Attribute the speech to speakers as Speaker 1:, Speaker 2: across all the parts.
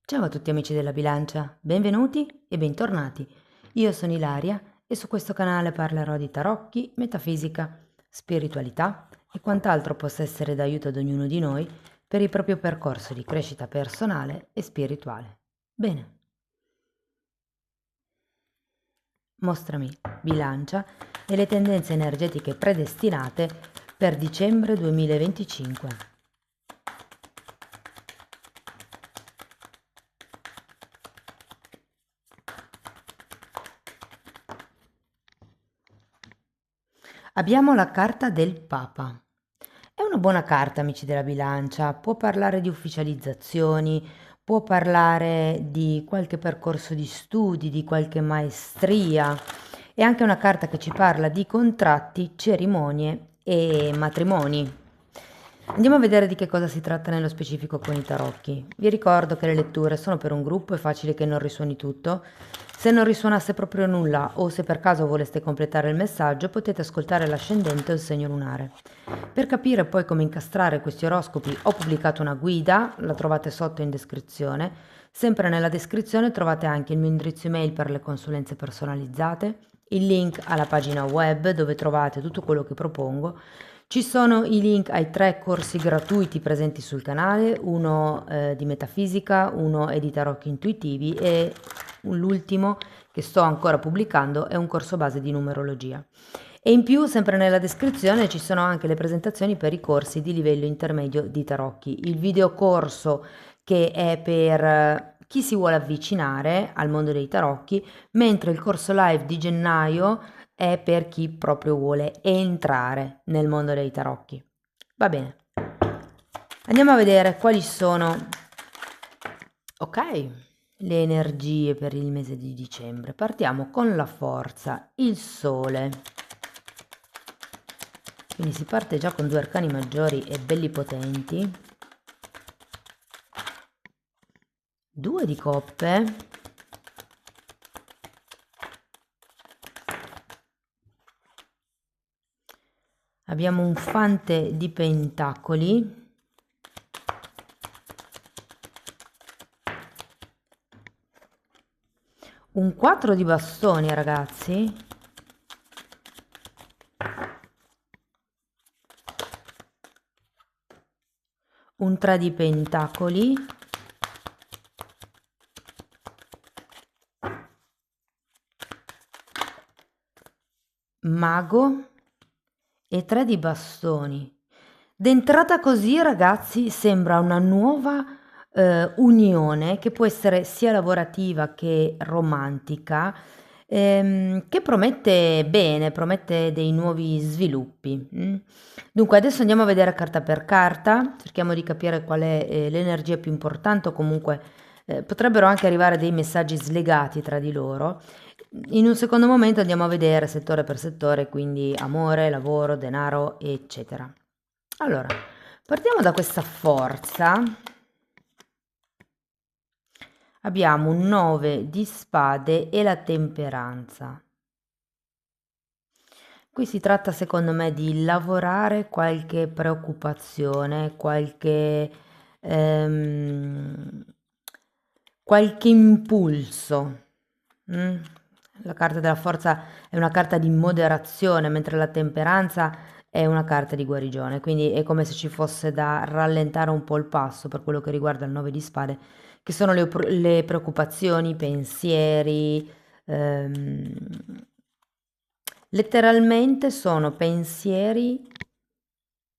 Speaker 1: Ciao a tutti amici della bilancia, benvenuti e bentornati. Io sono Ilaria e su questo canale parlerò di tarocchi, metafisica, spiritualità e quant'altro possa essere d'aiuto ad ognuno di noi per il proprio percorso di crescita personale e spirituale. Bene, mostrami bilancia e le tendenze energetiche predestinate per dicembre 2025. Abbiamo la carta del Papa. È una buona carta, amici della bilancia, può parlare di ufficializzazioni, può parlare di qualche percorso di studi, di qualche maestria. È anche una carta che ci parla di contratti, cerimonie e matrimoni. Andiamo a vedere di che cosa si tratta nello specifico con i tarocchi. Vi ricordo che le letture sono per un gruppo, è facile che non risuoni tutto. Se non risuonasse proprio nulla o se per caso voleste completare il messaggio, potete ascoltare l'ascendente o il segno lunare. Per capire poi come incastrare questi oroscopi ho pubblicato una guida, la trovate sotto in descrizione. Sempre nella descrizione trovate anche il mio indirizzo email per le consulenze personalizzate, il link alla pagina web dove trovate tutto quello che propongo. Ci sono i link ai 3 corsi gratuiti presenti sul canale, uno di metafisica, uno è di tarocchi intuitivi e l'ultimo che sto ancora pubblicando è un corso base di numerologia. E in più, sempre nella descrizione, ci sono anche le presentazioni per i corsi di livello intermedio di tarocchi. Il videocorso che è per chi si vuole avvicinare al mondo dei tarocchi, mentre il corso live di gennaio è per chi proprio vuole entrare nel mondo dei tarocchi. Va bene. Andiamo a vedere quali sono, ok, le energie per il mese di dicembre. Partiamo con la forza, il sole. Quindi si parte già con 2 arcani maggiori e belli potenti. 2 di coppe. Abbiamo un fante di pentacoli. Un 4 di bastoni, ragazzi. Un 3 di pentacoli. Mago e 3 di bastoni. D'entrata così, ragazzi, sembra una nuova unione che può essere sia lavorativa che romantica, che promette bene, promette dei nuovi sviluppi. Dunque, adesso andiamo a vedere carta per carta, cerchiamo di capire qual è l'energia più importante o comunque potrebbero anche arrivare dei messaggi slegati tra di loro. In un secondo momento andiamo a vedere settore per settore, quindi amore, lavoro, denaro, eccetera. Allora, partiamo da questa forza. Abbiamo un 9 di spade e la temperanza. Qui si tratta secondo me di lavorare qualche preoccupazione, qualche impulso. mm? La carta della forza è una carta di moderazione, mentre la temperanza è una carta di guarigione, quindi è come se ci fosse da rallentare un po' il passo per quello che riguarda il 9 di spade, che sono le preoccupazioni, i pensieri, letteralmente sono pensieri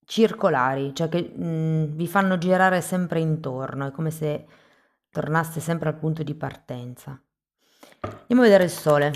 Speaker 1: circolari, cioè che vi fanno girare sempre intorno, è come se tornaste sempre al punto di partenza. Andiamo a vedere il sole.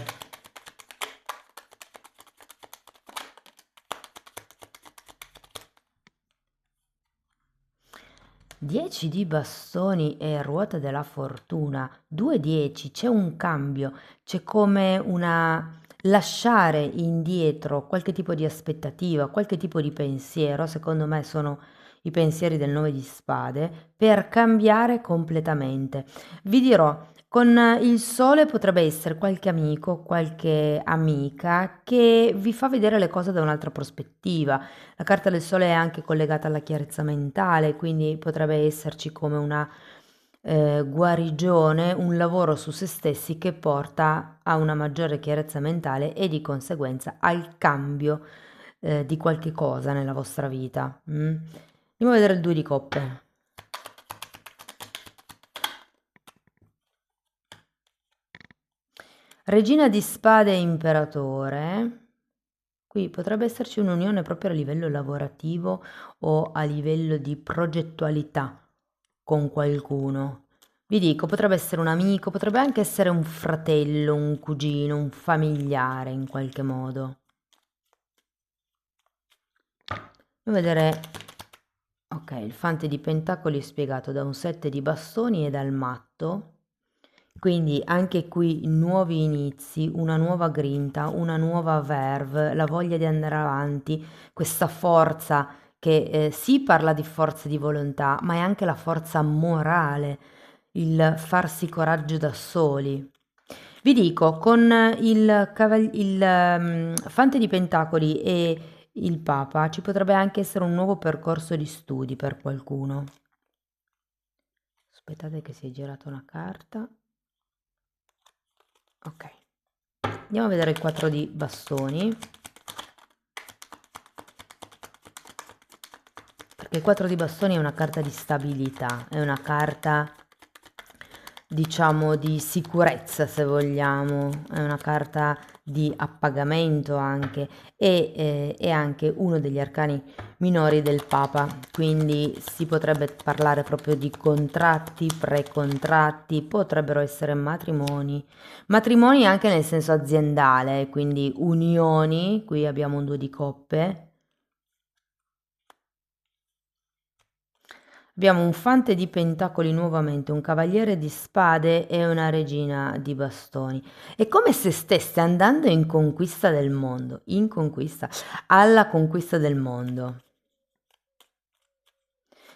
Speaker 1: 10 di bastoni e ruota della fortuna, 2 10, c'è un cambio, c'è come una lasciare indietro qualche tipo di aspettativa, qualche tipo di pensiero, secondo me sono i pensieri del 9 di spade, per cambiare completamente. Vi dirò, con il sole potrebbe essere qualche amico, qualche amica che vi fa vedere le cose da un'altra prospettiva. La carta del sole è anche collegata alla chiarezza mentale, quindi potrebbe esserci come guarigione, un lavoro su se stessi che porta a una maggiore chiarezza mentale e di conseguenza al cambio di qualche cosa nella vostra vita. Andiamo a vedere il 2 di coppe. Regina di spade e imperatore. Qui potrebbe esserci un'unione proprio a livello lavorativo o a livello di progettualità con qualcuno. Vi dico, potrebbe essere un amico, potrebbe anche essere un fratello, un cugino, un familiare in qualche modo. Andiamo a vedere, ok, il fante di pentacoli è spiegato da un 7 di bastoni e dal matto. Quindi anche qui nuovi inizi, una nuova grinta, una nuova verve, la voglia di andare avanti, questa forza che sì parla di forza di volontà, ma è anche la forza morale, il farsi coraggio da soli. Vi dico, con il Fante di Pentacoli e il Papa ci potrebbe anche essere un nuovo percorso di studi per qualcuno. Aspettate che si è girata una carta. Ok, andiamo a vedere il 4 di bastoni, perché il 4 di bastoni è una carta di stabilità, è una carta, diciamo, di sicurezza, se vogliamo, è una carta di appagamento anche, e è anche uno degli arcani minori del Papa, quindi si potrebbe parlare proprio di contratti, precontratti, potrebbero essere matrimoni anche nel senso aziendale, quindi unioni, qui abbiamo un 2 di coppe. Abbiamo un fante di pentacoli nuovamente, un cavaliere di spade e una regina di bastoni. È come se stesse andando in conquista del mondo, in conquista, alla conquista del mondo.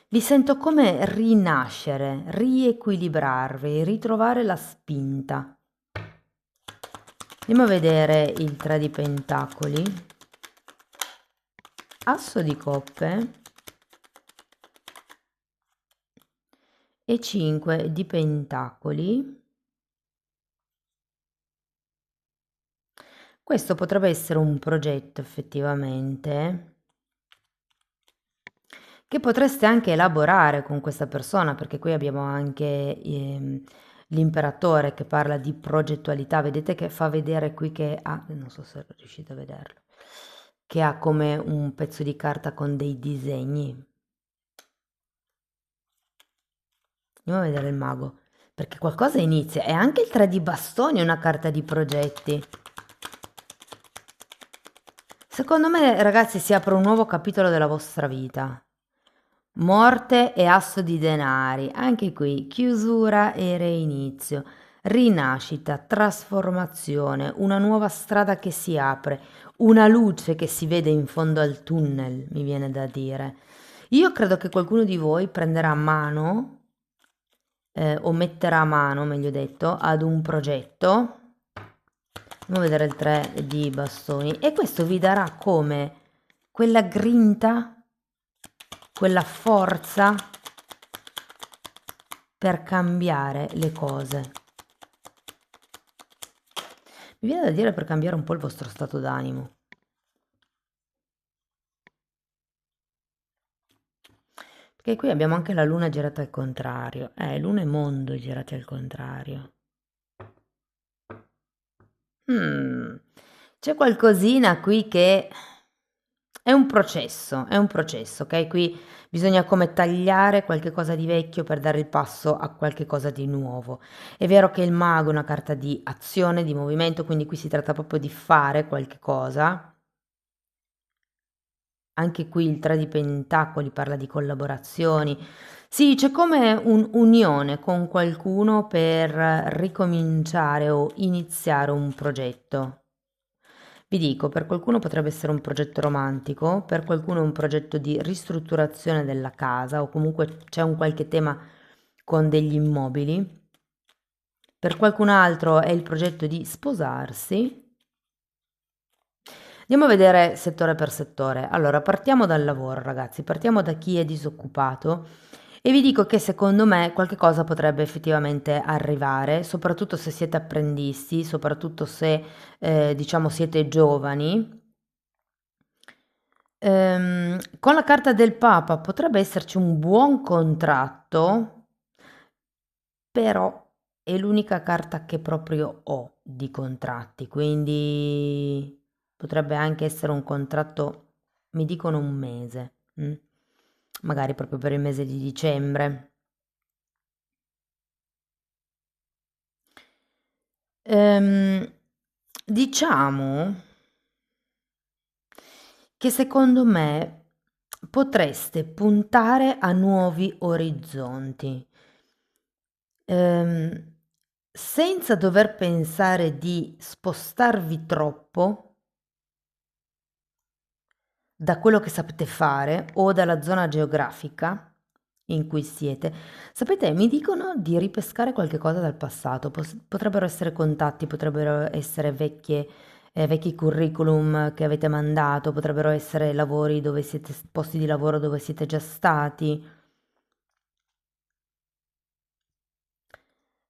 Speaker 1: Vi sento come rinascere, riequilibrarvi, ritrovare la spinta. Andiamo a vedere il 3 di pentacoli, asso di coppe e 5 di pentacoli. Questo potrebbe essere un progetto effettivamente che potreste anche elaborare con questa persona, perché qui abbiamo anche l'imperatore che parla di progettualità. Vedete che fa vedere qui che ha, non so se riuscite a vederlo, che ha come un pezzo di carta con dei disegni. Andiamo a vedere il mago, perché qualcosa inizia. E anche il 3 di bastoni è una carta di progetti. Secondo me, ragazzi, si apre un nuovo capitolo della vostra vita. Morte e asso di denari, anche qui chiusura e reinizio, rinascita, trasformazione, una nuova strada che si apre, una luce che si vede in fondo al tunnel, mi viene da dire. Io credo che qualcuno di voi prenderà mano, o metterà mano, meglio detto, ad un progetto. Andiamo a vedere il 3 di bastoni e questo vi darà come quella grinta, quella forza per cambiare le cose. Mi viene da dire per cambiare un po' il vostro stato d'animo. Perché qui abbiamo anche la luna girata al contrario. Luna e mondo girati al contrario. C'è qualcosina qui che è un processo, ok? Qui bisogna come tagliare qualche cosa di vecchio per dare il passo a qualche cosa di nuovo. È vero che il mago è una carta di azione, di movimento, quindi qui si tratta proprio di fare qualche cosa. Anche qui il 3 di pentacoli parla di collaborazioni. Sì, c'è come un'unione con qualcuno per ricominciare o iniziare un progetto. Vi dico, per qualcuno potrebbe essere un progetto romantico, per qualcuno è un progetto di ristrutturazione della casa o comunque c'è un qualche tema con degli immobili. Per qualcun altro è il progetto di sposarsi. Andiamo a vedere settore per settore. Allora, partiamo dal lavoro, ragazzi, partiamo da chi è disoccupato E vi dico che secondo me qualche cosa potrebbe effettivamente arrivare, soprattutto se siete apprendisti, soprattutto se diciamo siete giovani. Con la carta del Papa potrebbe esserci un buon contratto, però è l'unica carta che proprio ho di contratti, quindi potrebbe anche essere un contratto, mi dicono un mese, magari proprio per il mese di dicembre. Ehm, diciamo che secondo me potreste puntare a nuovi orizzonti, ehm, senza dover pensare di spostarvi troppo da quello che sapete fare o dalla zona geografica in cui siete. Sapete, mi dicono di ripescare qualche cosa dal passato, potrebbero essere contatti, potrebbero essere vecchi curriculum che avete mandato, potrebbero essere lavori dove siete, posti di lavoro dove siete già stati.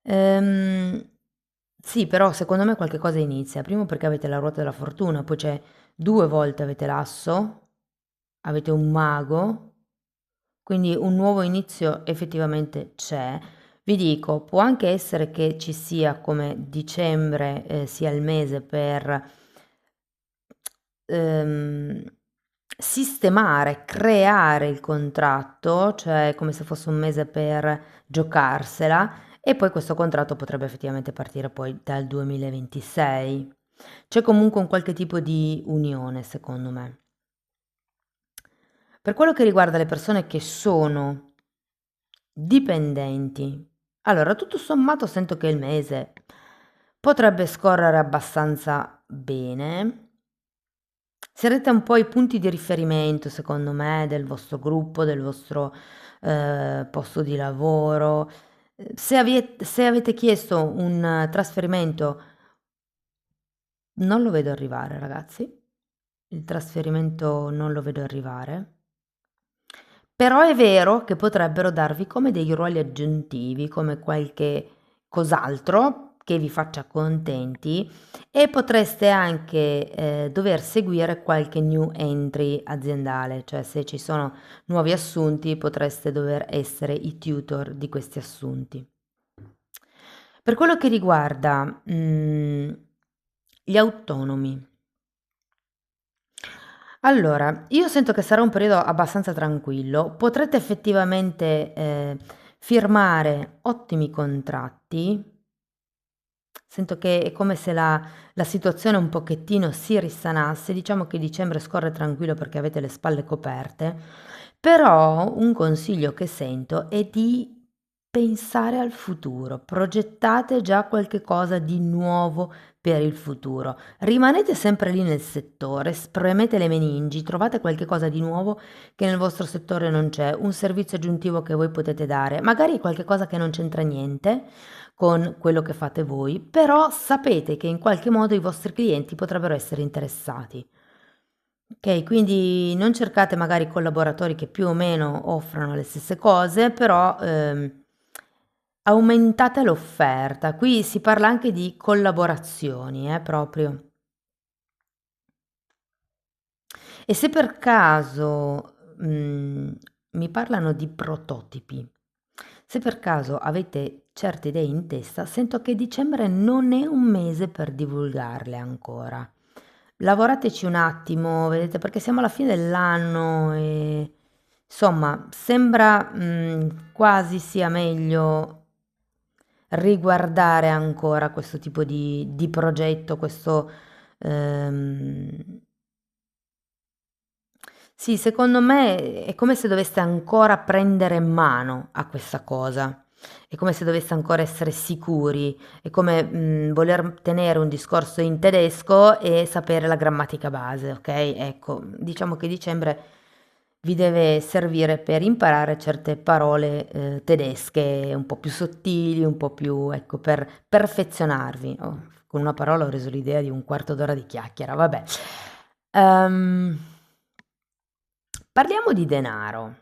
Speaker 1: Ehm, sì, però secondo me qualche cosa inizia. Primo perché avete la ruota della fortuna, poi c'è due volte avete l'asso, avete un mago, quindi un nuovo inizio effettivamente c'è. Vi dico, può anche essere che ci sia come dicembre, sia il mese per ehm, sistemare, creare il contratto, cioè come se fosse un mese per giocarsela, e poi questo contratto potrebbe effettivamente partire poi dal 2026. C'è comunque un qualche tipo di unione, secondo me. Per quello che riguarda le persone che sono dipendenti, allora tutto sommato sento che il mese potrebbe scorrere abbastanza bene. Sarete un po' i punti di riferimento, secondo me, del vostro gruppo, del vostro posto di lavoro. Se avete chiesto un trasferimento, non lo vedo arrivare, ragazzi. Il trasferimento non lo vedo arrivare. Però è vero che potrebbero darvi come dei ruoli aggiuntivi, come qualche cos'altro che vi faccia contenti, e potreste anche dover seguire qualche new entry aziendale, cioè se ci sono nuovi assunti potreste dover essere i tutor di questi assunti. Per quello che riguarda gli autonomi, allora, io sento che sarà un periodo abbastanza tranquillo, potrete effettivamente firmare ottimi contratti. Sento che è come se la situazione un pochettino si risanasse, diciamo che dicembre scorre tranquillo perché avete le spalle coperte, però un consiglio che sento è di pensare al futuro, progettate già qualche cosa di nuovo per il futuro. Rimanete sempre lì nel settore, spremete le meningi, trovate qualche cosa di nuovo che nel vostro settore non c'è, un servizio aggiuntivo che voi potete dare, magari qualche cosa che non c'entra niente con quello che fate voi, però sapete che in qualche modo i vostri clienti potrebbero essere interessati. Ok, quindi non cercate magari collaboratori che più o meno offrano le stesse cose, però aumentate l'offerta. Qui si parla anche di collaborazioni, proprio. E se per caso mi parlano di prototipi, se per caso avete certe idee in testa, sento che dicembre non è un mese per divulgarle ancora. Lavorateci un attimo, vedete, perché siamo alla fine dell'anno e insomma sembra quasi sia meglio riguardare ancora questo tipo di progetto, questo ehm, sì, secondo me è come se doveste ancora prendere mano a questa cosa. È come se doveste ancora essere sicuri. È come voler tenere un discorso in tedesco e sapere la grammatica base, ok? Ecco, diciamo che dicembre vi deve servire per imparare certe parole tedesche un po' più sottili, un po' più, ecco, per perfezionarvi. Oh, con una parola ho reso l'idea di un quarto d'ora di chiacchiera, vabbè. Ehm, parliamo di denaro.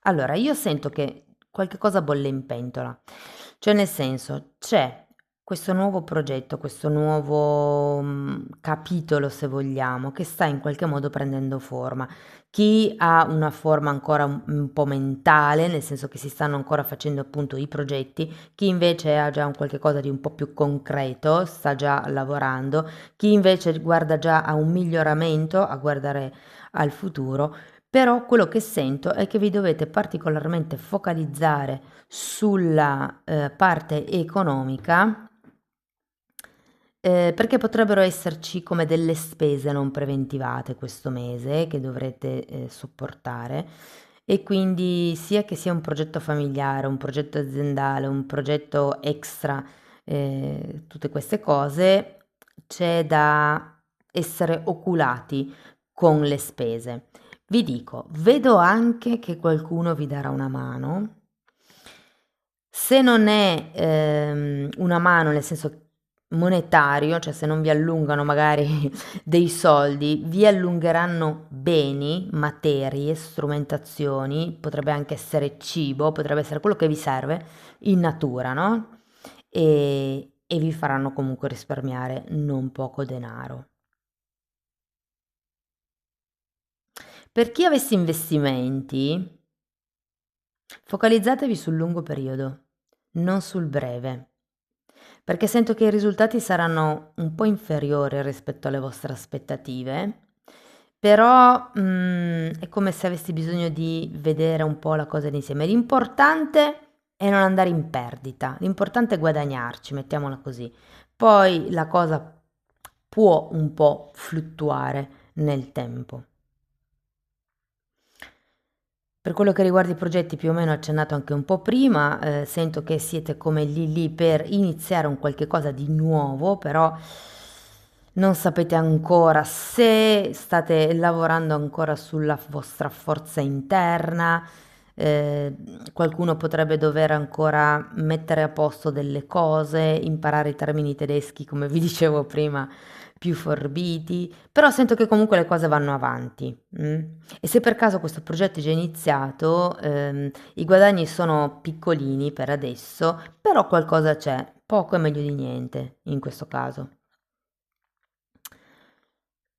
Speaker 1: Allora, io sento che qualche cosa bolle in pentola, cioè nel senso, c'è questo nuovo progetto, questo nuovo capitolo, se vogliamo, che sta in qualche modo prendendo forma. Chi ha una forma ancora un po' mentale, nel senso che si stanno ancora facendo appunto i progetti, chi invece ha già un qualche cosa di un po' più concreto, sta già lavorando, chi invece guarda già a un miglioramento, a guardare al futuro. Però quello che sento è che vi dovete particolarmente focalizzare sulla parte economica, perché potrebbero esserci come delle spese non preventivate questo mese che dovrete sopportare, e quindi sia che sia un progetto familiare, un progetto aziendale, un progetto extra, tutte queste cose, c'è da essere oculati con le spese. Vi dico, vedo anche che qualcuno vi darà una mano. Se non è una mano nel senso monetario, cioè se non vi allungano magari dei soldi, vi allungheranno beni, materie, strumentazioni, potrebbe anche essere cibo, potrebbe essere quello che vi serve in natura, no? E vi faranno comunque risparmiare non poco denaro. Per chi avesse investimenti, focalizzatevi sul lungo periodo, non sul breve, perché sento che i risultati saranno un po' inferiori rispetto alle vostre aspettative, però è come se avessi bisogno di vedere un po' la cosa d'insieme. L'importante è non andare in perdita, l'importante è guadagnarci, mettiamola così. Poi la cosa può un po' fluttuare nel tempo. Per quello che riguarda i progetti, più o meno accennato anche un po' prima, sento che siete come lì lì per iniziare un qualche cosa di nuovo, però non sapete ancora se state lavorando ancora sulla vostra forza interna, qualcuno potrebbe dover ancora mettere a posto delle cose, imparare i termini tedeschi, come vi dicevo prima, più forbiti, però sento che comunque le cose vanno avanti. E se per caso questo progetto è già iniziato, i guadagni sono piccolini per adesso, però qualcosa c'è, poco è meglio di niente in questo caso.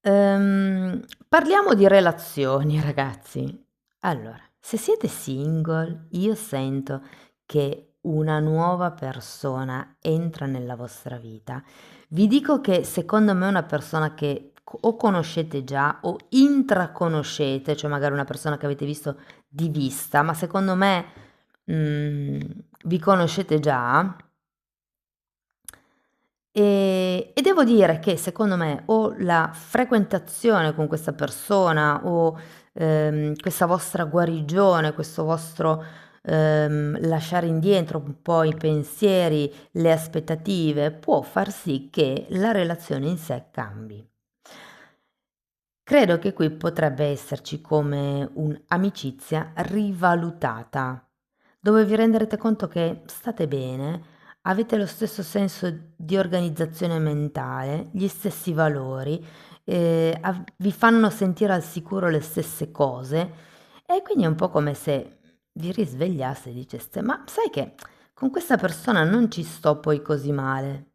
Speaker 1: Parliamo di relazioni, ragazzi. Allora, se siete single, io sento che una nuova persona entra nella vostra vita. Vi dico che secondo me è una persona che o conoscete già o intraconoscete, cioè magari una persona che avete visto di vista, ma secondo me mm, vi conoscete già. E devo dire che secondo me o la frequentazione con questa persona o questa vostra guarigione, questo vostro lasciare indietro un po' i pensieri, le aspettative, può far sì che la relazione in sé cambi. Credo che qui potrebbe esserci come un'amicizia rivalutata, dove vi renderete conto che state bene, avete lo stesso senso di organizzazione mentale, gli stessi valori, vi fanno sentire al sicuro le stesse cose, e quindi è un po' come se vi risvegliaste e diceste, ma sai che con questa persona non ci sto poi così male.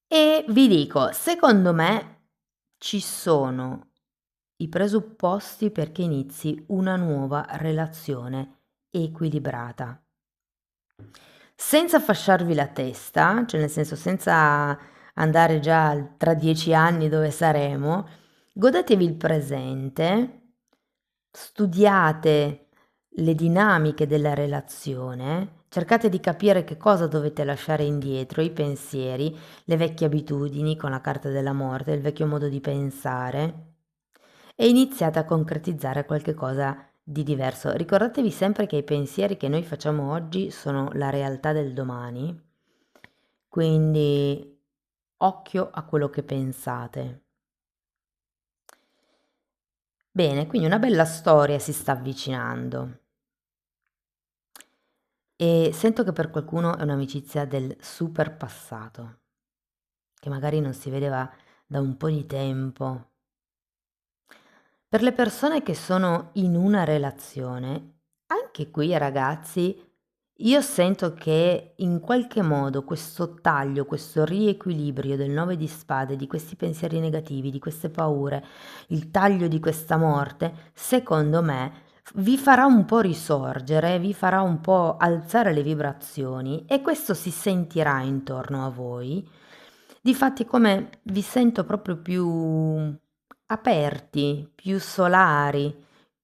Speaker 1: E vi dico, secondo me ci sono i presupposti perché inizi una nuova relazione equilibrata. Senza fasciarvi la testa, cioè nel senso senza andare già tra 10 anni dove saremo, godetevi il presente, studiate le dinamiche della relazione, cercate di capire che cosa dovete lasciare indietro, i pensieri, le vecchie abitudini con la carta della morte, il vecchio modo di pensare, e iniziate a concretizzare qualche cosa di diverso. Ricordatevi sempre che i pensieri che noi facciamo oggi sono la realtà del domani, quindi occhio a quello che pensate. Bene, quindi una bella storia si sta avvicinando e sento che per qualcuno è un'amicizia del super passato, che magari non si vedeva da un po' di tempo. Per le persone che sono in una relazione, che qui, ragazzi, io sento che in qualche modo questo taglio, questo riequilibrio del 9 di spade, di questi pensieri negativi, di queste paure, il taglio di questa morte, secondo me vi farà un po' risorgere, vi farà un po' alzare le vibrazioni e questo si sentirà intorno a voi. Difatti come vi sento proprio più aperti, più solari,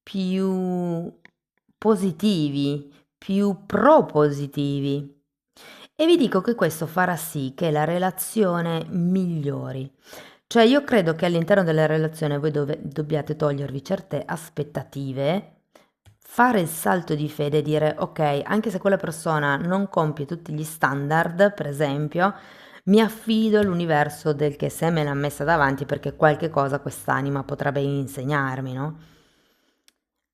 Speaker 1: più positivi, più propositivi. E vi dico che questo farà sì che la relazione migliori. Cioè io credo che all'interno della relazione voi dobbiate togliervi certe aspettative, fare il salto di fede e dire ok, anche se quella persona non compie tutti gli standard, per esempio, mi affido all'universo del che se me l'ha messa davanti perché qualche cosa quest'anima potrebbe insegnarmi, no?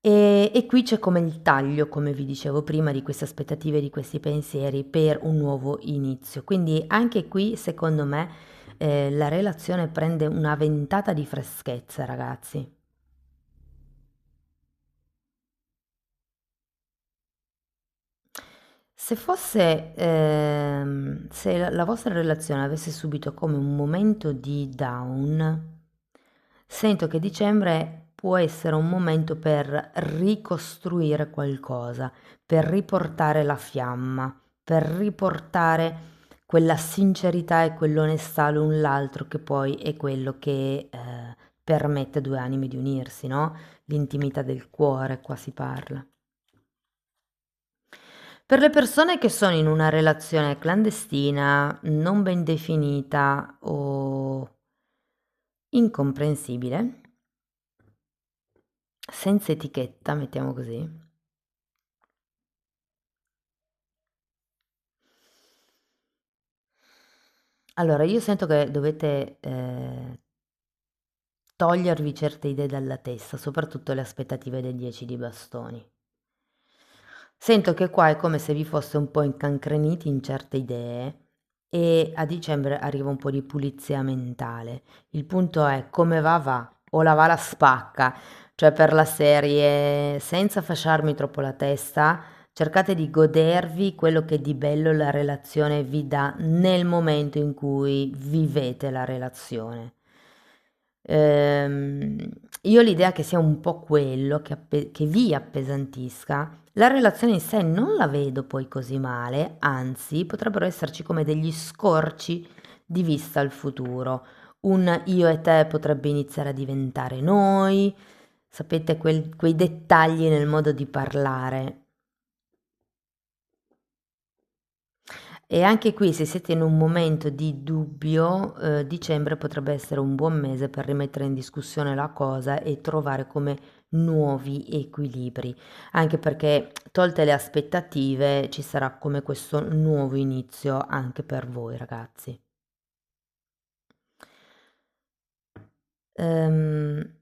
Speaker 1: E qui c'è come il taglio, come vi dicevo prima, di queste aspettative, di questi pensieri per un nuovo inizio. Quindi anche qui, secondo me, la relazione prende una ventata di freschezza, ragazzi. Se fosse, se la vostra relazione avesse subito come un momento di down, sento che dicembre può essere un momento per ricostruire qualcosa, per riportare la fiamma, per riportare quella sincerità e quell'onestà l'un l'altro che poi è quello che permette a due anime di unirsi, no? L'intimità del cuore, qua si parla. Per le persone che sono in una relazione clandestina, non ben definita o incomprensibile, senza etichetta, mettiamo così, allora io sento che dovete togliervi certe idee dalla testa, soprattutto le aspettative del 10 di bastoni. Sento che qua è come se vi foste un po' incancreniti in certe idee e a dicembre arriva un po' di pulizia mentale. Il punto è come va va, o la va la spacca, cioè per la serie senza fasciarmi troppo la testa, cercate di godervi quello che di bello la relazione vi dà nel momento in cui vivete la relazione. Ehm, io ho l'idea che sia un po' quello che vi appesantisca. La relazione in sé non la vedo poi così male, anzi, potrebbero esserci come degli scorci di vista al futuro. Un io e te potrebbe iniziare a diventare noi, sapete, quei dettagli nel modo di parlare. E anche qui, se siete in un momento di dubbio, dicembre potrebbe essere un buon mese per rimettere in discussione la cosa e trovare come nuovi equilibri, anche perché tolte le aspettative ci sarà come questo nuovo inizio anche per voi, ragazzi. Ehm,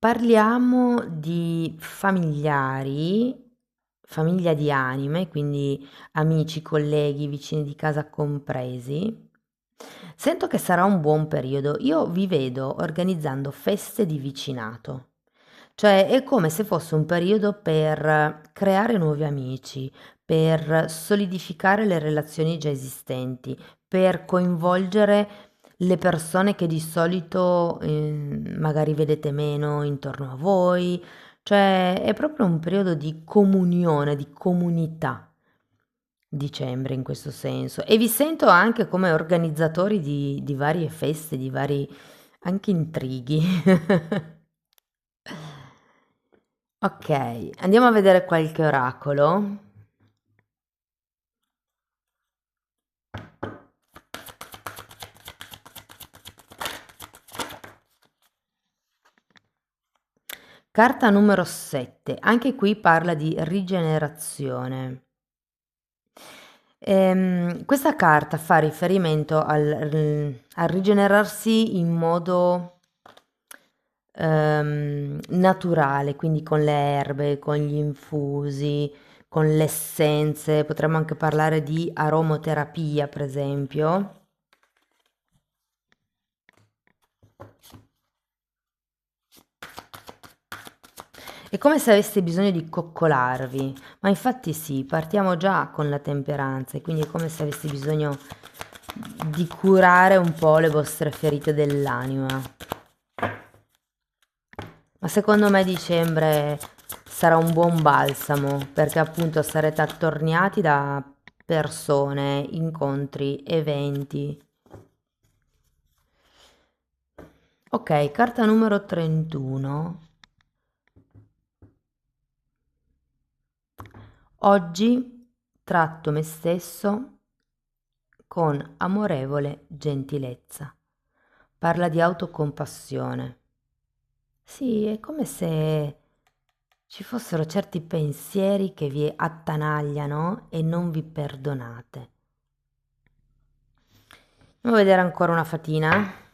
Speaker 1: Parliamo di familiari, famiglia di anime, quindi amici, colleghi, vicini di casa compresi. Sento che sarà un buon periodo. Io vi vedo organizzando feste di vicinato. Cioè è come se fosse un periodo per creare nuovi amici, per solidificare le relazioni già esistenti, per coinvolgere le persone che di solito magari vedete meno intorno a voi. Cioè è proprio un periodo di comunione, di comunità, dicembre in questo senso. E vi sento anche come organizzatori di varie feste, di vari anche intrighi. Ok, andiamo a vedere qualche oracolo. Carta numero 7, anche qui parla di rigenerazione. Questa carta fa riferimento al rigenerarsi in modo naturale, quindi con le erbe, con gli infusi, con le essenze. Potremmo anche parlare di aromoterapia, per esempio. È come se aveste bisogno di coccolarvi, ma infatti sì, partiamo già con la temperanza e quindi è come se aveste bisogno di curare un po' le vostre ferite dell'anima. Ma secondo me dicembre sarà un buon balsamo perché appunto sarete attorniati da persone, incontri, eventi. Ok, carta numero 31. Oggi tratto me stesso con amorevole gentilezza. Parla di autocompassione. Sì, è come se ci fossero certi pensieri che vi attanagliano e non vi perdonate. Andiamo a vedere ancora una fatina.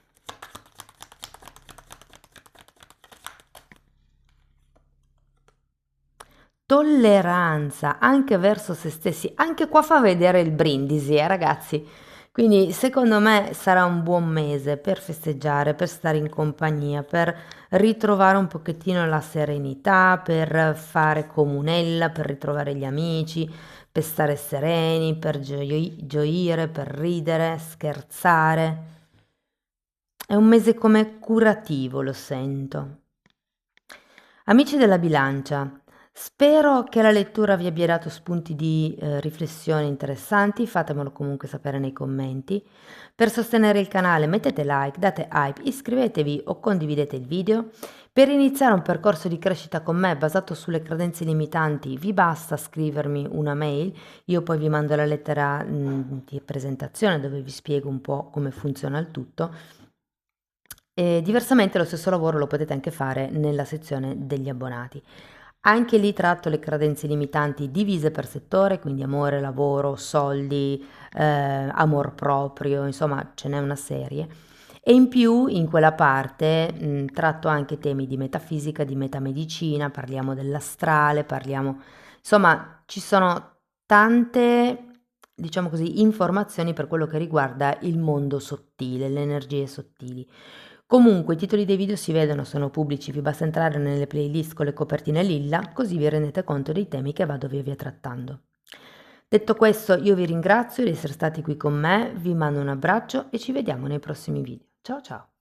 Speaker 1: Tolleranza anche verso se stessi, anche qua fa vedere il brindisi, ragazzi. Quindi secondo me sarà un buon mese per festeggiare, per stare in compagnia, per ritrovare un pochettino la serenità, per fare comunella, per ritrovare gli amici, per stare sereni, per gioire, per ridere, scherzare. È un mese come curativo, lo sento. Amici della bilancia, spero che la lettura vi abbia dato spunti di riflessione interessanti, fatemelo comunque sapere nei commenti. Per sostenere il canale mettete like, date hype, iscrivetevi o condividete il video. Per iniziare un percorso di crescita con me basato sulle credenze limitanti vi basta scrivermi una mail, io poi vi mando la lettera di presentazione dove vi spiego un po' come funziona il tutto. E diversamente lo stesso lavoro lo potete anche fare nella sezione degli abbonati. Anche lì tratto le credenze limitanti divise per settore, quindi amore, lavoro, soldi, amor proprio, insomma ce n'è una serie. E in più in quella parte tratto anche temi di metafisica, di metamedicina, parliamo dell'astrale, parliamo, insomma ci sono tante, diciamo così, informazioni per quello che riguarda il mondo sottile, le energie sottili. Comunque i titoli dei video si vedono, sono pubblici, vi basta entrare nelle playlist con le copertine lilla, così vi rendete conto dei temi che vado via via trattando. Detto questo, io vi ringrazio di essere stati qui con me, vi mando un abbraccio e ci vediamo nei prossimi video. Ciao ciao!